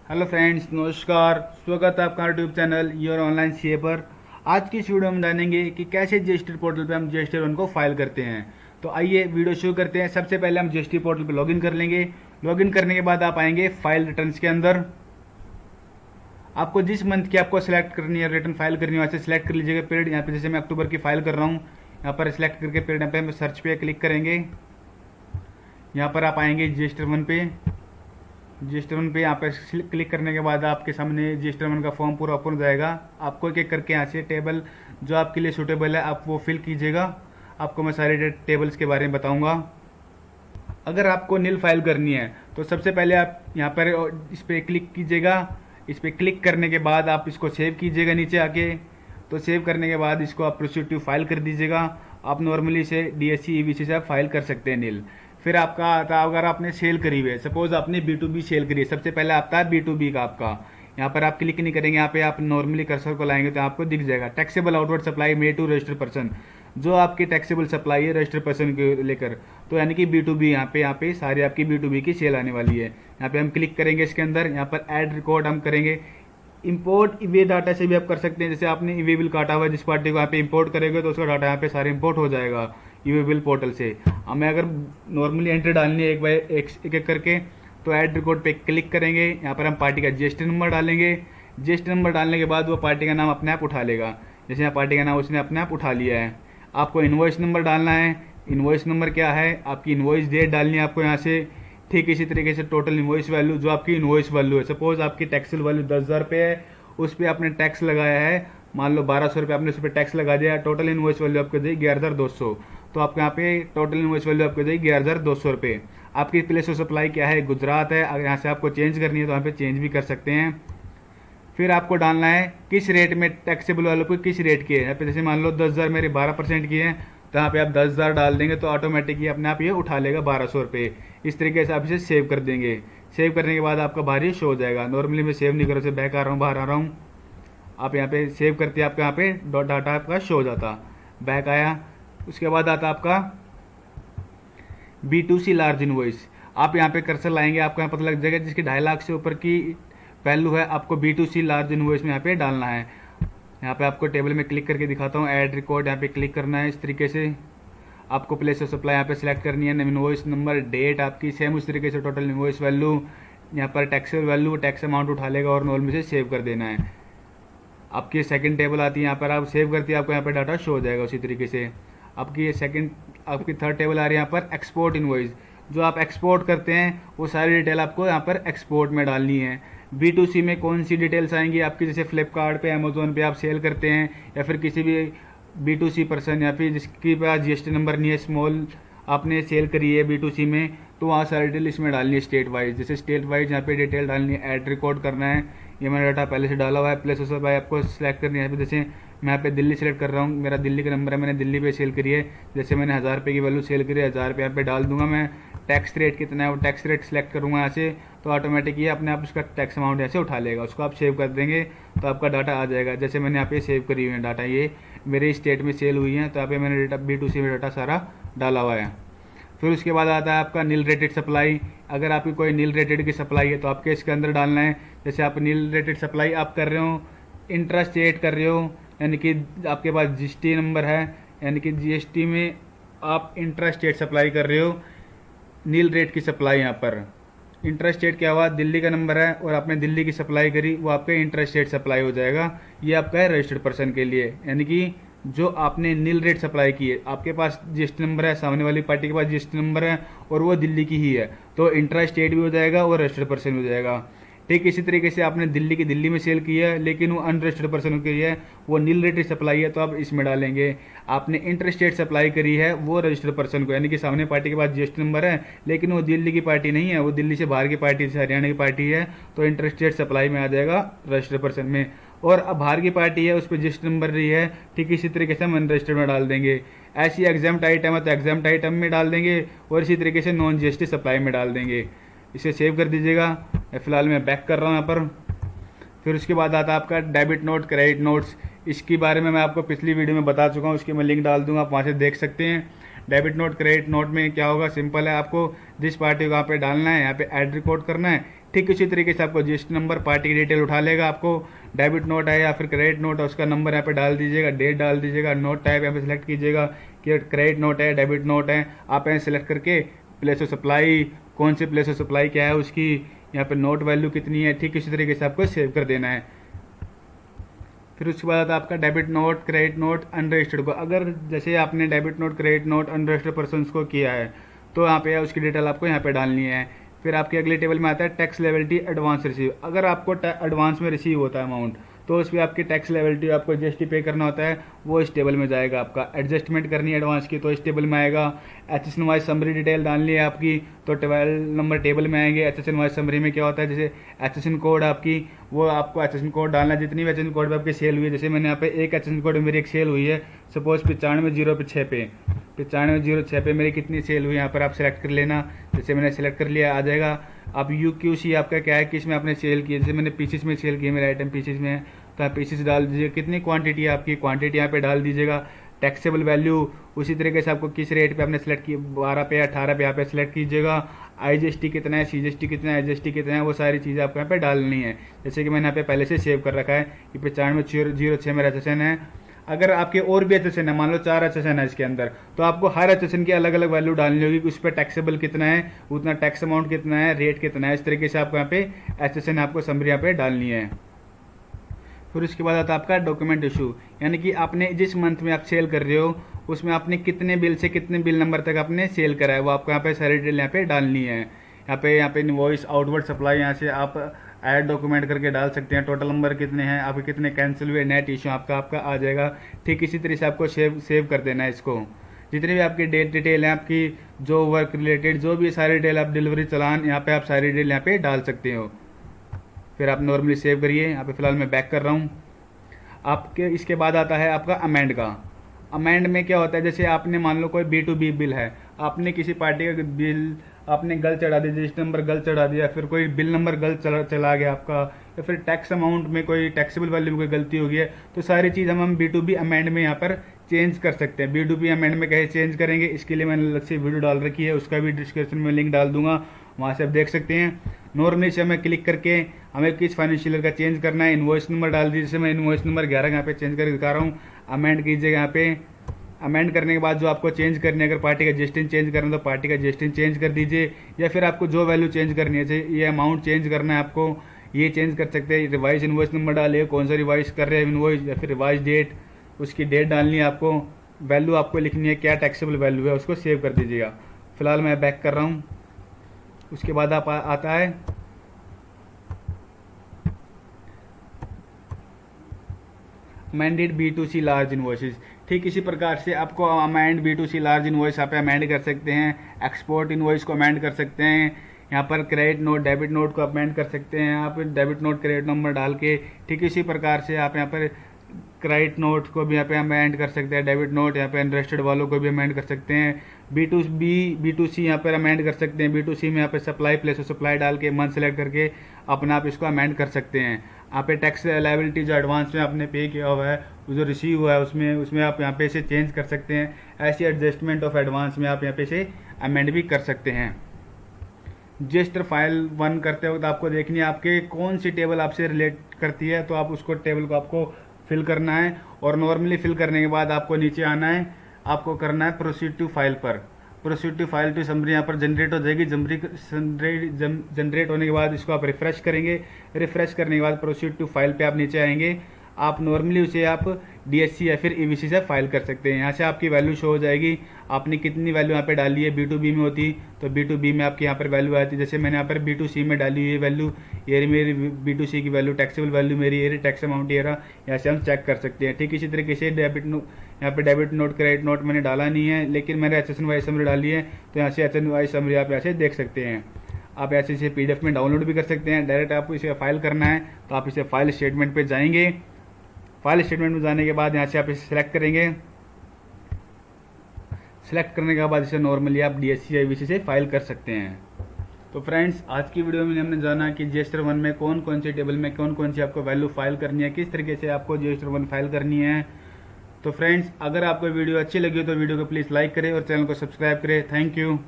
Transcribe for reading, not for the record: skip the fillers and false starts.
Hello friends, नमस्कार। स्वागत है आपका YouTube channel your online CA पर। आज की इस वीडियो में जानेंगे कि कैसे जीएसटी पोर्टल पे हम जीएसटी वन को फाइल करते हैं। तो आइए वीडियो शुरू करते हैं। सबसे पहले हम जीएसटी पोर्टल पे लॉगिन कर लेंगे। लॉगिन करने के बाद आप आएंगे फाइल रिटर्न्स के अंदर। आपको जिस मंथ की आपको सिलेक्ट करनी है, रिटर्न फाइल करनी है, वैसे सिलेक्ट कर लीजिएगा पीरियड। यहाँ पे जैसे मैं अक्टूबर की फाइल कर रहा हूँ, यहाँ पर सिलेक्ट करके पीरियड यहाँ पे हम सर्च पे क्लिक करेंगे। यहाँ पर आप आएंगे जीएसटी वन पे। जीएसटी वन पे यहाँ पे क्लिक करने के बाद आपके सामने जीएसटी वन का फॉर्म पूरा ओपन हो जाएगा। आपको एक एक करके यहाँ से टेबल जो आपके लिए सूटेबल है आप वो फिल कीजिएगा। आपको मैं सारे टेबल्स के बारे में बताऊंगा। अगर आपको नील फाइल करनी है तो सबसे पहले आप यहाँ पर इस पर क्लिक कीजिएगा। इस पर क्लिक करने के बाद आप इसको सेव कीजिएगा नीचे आके। तो सेव करने के बाद इसको आप प्रोसीड टू फाइल कर दीजिएगा। आप नॉर्मली इसे डीएससी ईवीसी से आप फाइल कर सकते हैं नील। फिर आपका आता है, अगर आपने सेल करी हुई है, सपोज आपने B2B सेल करी है, सबसे पहले आता है B2B का आपका। यहाँ पर आप क्लिक नहीं करेंगे, यहाँ पे आप नॉर्मली कर्सर को लाएंगे तो आपको दिख जाएगा taxable outward supply made to registered person. जो आपकी टैक्सेबल सप्लाई है रजिस्टर्ड पर्सन को लेकर, तो यानी कि B2B यहाँ पे सारी आपकी B2B की सेल आने वाली है। यहाँ पे हम क्लिक करेंगे इसके अंदर। यहाँ पर ऐड रिकॉर्ड हम करेंगे। इंपोर्ट ईवे डाटा से भी आप कर सकते हैं। जैसे आपने ईवे बिल काटा हुआ है, जिस पार्टी को यहाँ पे इंपोर्ट करेंगे तो उसका डाटा यहाँ पे सारे इंपोर्ट हो जाएगा ईवे बिल पोर्टल से। हमें अगर नॉर्मली एंट्री डालनी है एक बाय एक करके, तो ऐड रिकॉर्ड पे क्लिक करेंगे। यहाँ पर हम पार्टी का जीएसटी नंबर डालेंगे। जीएसटी नंबर डालने के बाद वो पार्टी का नाम अपने आप उठा लेगा। जैसे यहाँ पार्टी का नाम उसने अपने आप उठा लिया है। आपको इन्वॉइस नंबर डालना है। इन्वॉइस नंबर क्या है, आपकी इन्वॉइस डेट डालनी है आपको यहाँ से। ठीक इसी तरीके से टोटल इन्वॉइस वैल्यू, जो आपकी इन्वॉइस वैल्यू है, सपोज आपकी टैक्सल वैल्यू 10,000 रुपये है, उस पर आपने टैक्स लगाया है, मान लो 1,200 रुपये आपने उस पर टैक्स लगा दिया। टोटल इन्वॉइस वैल्यू आपको देगी 11,200। तो आपको यहाँ पे टोटल इन्वॉइस वैल्यू आपको देगी 11,200 रुपये। आपकी प्लेस ऑफ सप्लाई क्या है, गुजरात है। अगर यहाँ से आपको चेंज करनी है तो यहाँ पे चेंज भी कर सकते हैं। फिर आपको डालना है किस रेट में टैक्सेबल वालों को किस रेट की है। यहाँ पे जैसे मान लो 10,000 मेरी 12% की है, तो यहाँ पे आप 10,000 डाल देंगे तो ऑटोमेटिक ये अपने आप ये उठा लेगा 1,200 रुपये। इस तरीके से आप इसे सेव कर देंगे। सेव करने के बाद आपका बाहर ये शो हो जाएगा। नॉर्मली मैं सेव नहीं कर रहा, बैक आ रहा हूँ, बाहर आ रहा हूँ। आप यहाँ पे सेव करते हैं, आपका यहाँ पे डाटा आपका शो हो जाता। बैक आया, उसके बाद आता आपका B2C लार्ज इनवॉइस। आप यहाँ पे कर्सर लाएंगे, आपको यहाँ पता लग जाएगा जिसकी 2.5 लाख से ऊपर की वैल्यू है, आपको B2C लार्ज इनवॉइस में यहाँ पे डालना है। यहाँ पे आपको टेबल में क्लिक करके दिखाता हूँ। ऐड रिकॉर्ड यहाँ पे क्लिक करना है। इस तरीके से आपको प्लेस ऑफ सप्लाई यहाँ पे सिलेक्ट करनी है। इनवॉइस नंबर, डेट आपकी सेम उस तरीके से, टोटल इनवॉइस वैल्यू, यहाँ पर टैक्सेबल वैल्यू, टैक्स अमाउंट उठा लेगा और नॉर्मल से सेव कर देना है। आपकी सेकंड टेबल आती है, यहाँ पर आप सेव करती है, आपको यहाँ पे डाटा शो हो जाएगा उसी तरीके से। आपकी आपकी थर्ड टेबल आ रही है यहाँ पर एक्सपोर्ट इनवॉइस। जो आप एक्सपोर्ट करते हैं वो सारी डिटेल आपको यहाँ पर एक्सपोर्ट में डालनी है। B2C में कौन सी डिटेल्स आएंगी आपकी, जैसे फ्लिपकार्ट पे, अमेजोन पे आप सेल करते हैं, या फिर किसी भी B2C पर्सन, या फिर जिसके पास जीएसटी नंबर नहीं है, स्मॉल आपने सेल करी है B2C में, तो वहाँ सारी डिटेल इसमें डालनी है स्टेट वाइज। जैसे स्टेट वाइज यहाँ पे डिटेल डालनी है, ऐड रिकॉर्ड करना है। ये मेरा डाटा पहले से डाला हुआ है। प्लेस ऑफ बाय आपको सिलेक्ट करनी है। जैसे मैं यहाँ पे दिल्ली सेलेक्ट कर रहा हूँ, मेरा दिल्ली का नंबर है, मैंने दिल्ली पे सेल करी है। जैसे मैंने 1,000 रुपये की वैल्यू सेल करी है, 1,000 रुपये यहाँ पे डाल दूंगा मैं। टैक्स रेट कितना है वो टैक्स रेट सिलेक्ट करूँगा यहाँ से, तो ऑटोमेटिक ये अपने आप उसका टैक्स अमाउंट यहाँ से उठा लेगा। उसको आप सेव कर देंगे तो आपका डाटा आ जाएगा। जैसे मैंने यहाँ पे सेव करी हुई है डाटा, ये मेरे स्टेट में सेल हुई है, तो यहाँ पे मैंने डाटा B2C में डाटा सारा डाला हुआ है। फिर उसके बाद आता है आपका नील रेटेड सप्लाई। अगर आपकी कोई नील रेटेड की सप्लाई है तो आपके इसके अंदर डालना है। जैसे आप नील रेटेड सप्लाई आप कर रहे हो, इंट्रा स्टेट कर रहे हो, यानी कि आपके पास जीएसटी नंबर है, यानी कि जीएसटी में आप इंट्रा स्टेट सप्लाई कर रहे हो नील रेट की सप्लाई। यहाँ पर इंट्रा स्टेट क्या हुआ, दिल्ली का नंबर है और आपने दिल्ली की सप्लाई करी, वो आपका इंट्रा स्टेट सप्लाई हो जाएगा। ये आपका है रजिस्टर्ड पर्सन के लिए, यानी कि जो आपने नील रेट सप्लाई की है, आपके पास जीएसटी नंबर है, सामने वाली पार्टी के पास जीएसटी नंबर है और वो दिल्ली की ही है, तो इंट्रा स्टेट भी हो जाएगा और रजिस्टर्ड पर्सन हो जाएगा। ठीक इसी तरीके से आपने दिल्ली की दिल्ली में सेल की है, लेकिन वो अनरजिस्टर्ड पर्सन की है, वो नील रेटेड सप्लाई है, तो आप इसमें डालेंगे। आपने इंटर स्टेट सप्लाई करी है वो रजिस्टर्ड पर्सन को, यानी कि सामने पार्टी के पास जीएसटी नंबर है, लेकिन वो दिल्ली की पार्टी नहीं है, वो दिल्ली से बाहर की पार्टी, जैसे हरियाणा की पार्टी है, तो इंटर स्टेट सप्लाई में आ जाएगा रजिस्टर्ड पर्सन में। और अब बाहर की पार्टी है, उस पर जीएसटी नंबर रही है, ठीक इसी तरीके से हम अनरजिस्टर्ड में डाल देंगे। ऐसी एग्जाम्प्ट आइटम है तो एग्जाम्प्ट आइटम में डाल देंगे, और इसी तरीके से नॉन जीएसटी सप्लाई में डाल देंगे। इसे सेव कर दीजिएगा। फिलहाल मैं बैक कर रहा हूँ यहाँ पर। फिर उसके बाद आता है आपका डेबिट नोट, क्रेडिट नोट्स। इसके बारे में मैं आपको पिछली वीडियो में बता चुका हूँ, उसकी मैं लिंक डाल दूंगा, आप वहाँ से देख सकते हैं। डेबिट नोट, क्रेडिट नोट में क्या होगा, सिंपल है, आपको जिस पार्टी को यहाँ पे डालना है, यहाँ पे ऐड रिकॉर्ड करना है। ठीक इसी तरीके से आपको जीएसटी नंबर, पार्टी की डिटेल उठा लेगा। आपको डेबिट नोट है या फिर क्रेडिट नोट है, उसका नंबर यहाँ पे डाल दीजिएगा, डेट डाल दीजिएगा, नोट टाइप यहाँ पे सिलेक्ट कीजिएगा कि क्रेडिट नोट है, डेबिट नोट है। आप यहाँ सेलेक्ट करके प्लेस ऑफ सप्लाई, कौन सी प्लेस ऑफ सप्लाई क्या है उसकी, यहाँ पे नोट वैल्यू कितनी है, ठीक इसी तरीके से आपको सेव कर देना है। फिर उसके बाद आपका debit note, credit note unregistered को, अगर जैसे आपने debit note, credit note unregistered persons को किया है तो यहाँ पे उसकी डिटेल आपको यहाँ पे डालनी है। फिर आपके अगले टेबल में आता है टैक्स लेवलिटी एडवांस रिसीव। अगर आपको एडवांस में रिसीव होता है अमाउंट तो उस पर आपकी टैक्स लेवलिटी आपको जीएसटी पे करना होता है, वो इस टेबल में जाएगा। आपका एडजस्टमेंट करनी है एडवांस की तो इस टेबल में आएगा। एचएसएन वाइज समरी डिटेल डालनी है आपकी तो 12 नंबर टेबल में आएंगे। एचएसएन वाइज समरी में क्या होता है, जैसे एचएसएन कोड आपकी, वो आपको एचएसएन कोड डालना है जितनी भी एचएसएन कोड पे आपकी सेल हुई है। जैसे मैंने यहाँ पे एक एचएसएन कोड मेरी एक सेल हुई है, सपोज 9506 पे, 9506 पे मेरी कितनी सेल हुई यहाँ पर आप सेलेक्ट कर लेना। जैसे मैंने सेलेक्ट कर लिया, आ जाएगा। अब यूक्यूसी आपका क्या है कि इसमें आपने सेल की, जैसे मैंने पीसीस में सेल की, मेरा आइटम पीसीस में है तो आप पीसीस डाल दीजिए। कितनी क्वांटिटी है आपकी, क्वांटिटी यहाँ पे डाल दीजिएगा। टैक्सेबल वैल्यू उसी तरीके से आपको किस रेट पे आपने सेलेक्ट की, 12 पे 18 पे यहाँ पे सेलेक्ट कीजिएगा। आईजीएसटी कितना है, सीजीएसटी कितना है, एसजीएसटी कितना है, वो सारी चीज़ें आपको यहाँ पे डालनी है। जैसे कि मैंने यहाँ पे पहले से सेव कर रखा है कि 9506 मेरा एचएसएन है। अगर आपके और भी एचएसएन है, मान लो 4 एचएसएन है इसके अंदर, तो आपको हर एचएसएन की अलग अलग वैल्यू डालनी होगी कि उस पर टैक्सेबल कितना है, उतना टैक्स अमाउंट कितना है, रेट कितना है। इस तरीके से आपको यहाँ पे एचएसएन आपको समरी यहाँ पे डालनी है। फिर उसके बाद आता है आपका डॉक्यूमेंट इशू, यानी कि आपने जिस मंथ में आप सेल कर रहे हो उसमें आपने कितने बिल से कितने बिल नंबर तक आपने सेल करा है, वो आपको यहाँ पे सारी डिटेल यहाँ पे डालनी है। यहाँ पे इनवॉइस, आउटवर्ड सप्लाई, यहाँ से आप ऐड डॉक्यूमेंट करके डाल सकते हैं। टोटल नंबर कितने हैं, आपके कितने कैंसिल हुए, नेट इशू आपका आ जाएगा। ठीक इसी तरह से आपको सेव कर देना है इसको। जितनी भी आपकी डेट डिटेल है, आपकी जो वर्क रिलेटेड जो भी सारी डिटेल, आप डिलीवरी चलान, यहाँ पे आप सारी डिटेल यहाँ पे डाल सकते हो। फिर आप नॉर्मली सेव करिए। यहाँ पे फिलहाल मैं बैक कर रहा हूँ। आपके इसके बाद आता है आपका अमेंड का। अमेंड में क्या होता है, जैसे आपने मान लो कोई B2B बिल है, आपने किसी पार्टी का बिल आपने गलत चढ़ा दिया, रजिस्टर नंबर गलत चढ़ा दिया, फिर कोई बिल नंबर गलत चला गया आपका, या फिर टैक्स अमाउंट में कोई टैक्सेबल वैल्यू में कोई गलती हो गई है, तो सारी चीज़ हम B2B अमेंड में यहाँ पर चेंज कर सकते हैं। B2B अमेंड में कैसे चेंज करेंगे, इसके लिए मैंने अलग से वीडियो डाल रखी है, उसका भी डिस्क्रिप्शन में लिंक डाल दूंगा, वहाँ से आप देख सकते हैं। नॉर्मली से हमें क्लिक करके हमें किस फाइनेंशियल का चेंज करना है, इनवॉइस नंबर डाल दीजिए। जैसे मैं इनवॉइस नंबर 11 यहाँ पे चेंज करके दिखा रहा हूँ। अमेंड कीजिएगा यहाँ पे। अमेंड करने के बाद जो आपको चेंज करनी है, अगर पार्टी का जीएसटी चेंज करना है तो पार्टी का जीएसटी चेंज कर दीजिए, या फिर आपको जो वैल्यू चेंज करनी है, ये अमाउंट चेंज करना है आपको, ये चेंज कर सकते हैं। रिवाइज इनवॉइस नंबर डालिए, कौन सा रिवाइज कर रहे हैं इनवॉइस, या फिर रिवाइज डेट, उसकी डेट डालनी है आपको, वैल्यू आपको लिखनी है, क्या टैक्सेबल वैल्यू है, उसको सेव कर दीजिएगा। फिलहाल मैं बैक कर रहा हूँ। उसके बाद आप आता है अमेंडेड B2C लार्ज इनवॉइसेस। ठीक इसी प्रकार से आपको अमेंड B2C लार्ज इनवॉइस आप अमेंड कर सकते हैं। एक्सपोर्ट इनवॉइस को अमेंड कर सकते हैं। यहाँ पर क्रेडिट नोट, डेबिट नोट को अमेंड कर सकते हैं। आप डेबिट नोट क्रेडिट नंबर डाल के, ठीक इसी प्रकार से आप यहाँ पर क्रेडिट नोट को भी यहाँ पे अमेंड कर सकते हैं। डेबिट नोट यहाँ पे अनरजिस्टर्ड वालों को भी अमेंड कर सकते हैं। B2C यहाँ पर अमेंड कर सकते हैं। B2C में यहाँ पे सप्लाई, प्लेस ऑफ सप्लाई डाल के मंथ सेलेक्ट करके अपना आप इसको अमेंड कर सकते हैं। आप पे टैक्स लायबिलिटी जो एडवांस में आपने पे किया हुआ है, जो रिसीव हुआ है, उसमें आप यहाँ पे इसे चेंज कर सकते हैं। ऐसी एडजस्टमेंट ऑफ एडवांस में आप यहाँ पे इसे अमेंड भी कर सकते हैं। रजिस्टर फाइल 1 करते वक्त आपको देखनी है आपके कौन सी टेबल आपसे रिलेट करती है, तो आप उसको टेबल को आपको फिल करना है। और नॉर्मली फिल करने के बाद आपको नीचे आना है, आपको करना है प्रोसीड टू फाइल पर। Proceed to file to summary यहाँ पर जनरेट हो जाएगी। जनरेट होने के बाद इसको आप रिफ्रेश करेंगे। रिफ्रेश करने के बाद प्रोसीड टू फाइल पे आप नीचे आएंगे। आप नॉर्मली उसे आप DSC या फिर EVC से फाइल कर सकते हैं। यहाँ से आपकी वैल्यू शो हो जाएगी, आपने कितनी वैल्यू यहाँ पे डाली है। B2B में होती तो B2B में आपकी यहाँ पर वैल्यू आती। जैसे मैंने यहाँ पर B2C में डाली हुई वैल्यू, ये मेरी B2C की वैल्यू, टैक्सेबल वैल्यू मेरी ये टैक्स अमाउंट ये रहा। यहाँ से हम चेक कर सकते हैं। ठीक इसी तरीके से यहाँ पे डेबिट नोट, क्रेडिट नोट मैंने डाला नहीं है, लेकिन मैंने HSN वाइज समरी डाली है, तो यहाँ से HSN वाइज समरी आप यहाँ से देख सकते हैं। आप ऐसे इसे PDF में डाउनलोड भी कर सकते हैं। डायरेक्ट आपको इसे फाइल करना है तो आप इसे फाइल स्टेटमेंट पे जाएंगे। फाइल स्टेटमेंट में जाने के बाद यहाँ से आप इसे सिलेक्ट करेंगे। सिलेक्ट करने के बाद इसे नॉर्मली आप DSC या EVC से फाइल कर सकते हैं। तो फ्रेंड्स, आज की वीडियो में हमने जाना कि GST 1 में कौन कौन सी टेबल में कौन कौन सी आपको वैल्यू फाइल करनी है, किस तरीके से आपको GST 1 फाइल करनी है। तो फ्रेंड्स, अगर आपको वीडियो अच्छी लगी हो तो वीडियो को प्लीज़ लाइक करें और चैनल को सब्सक्राइब करें। Thank you.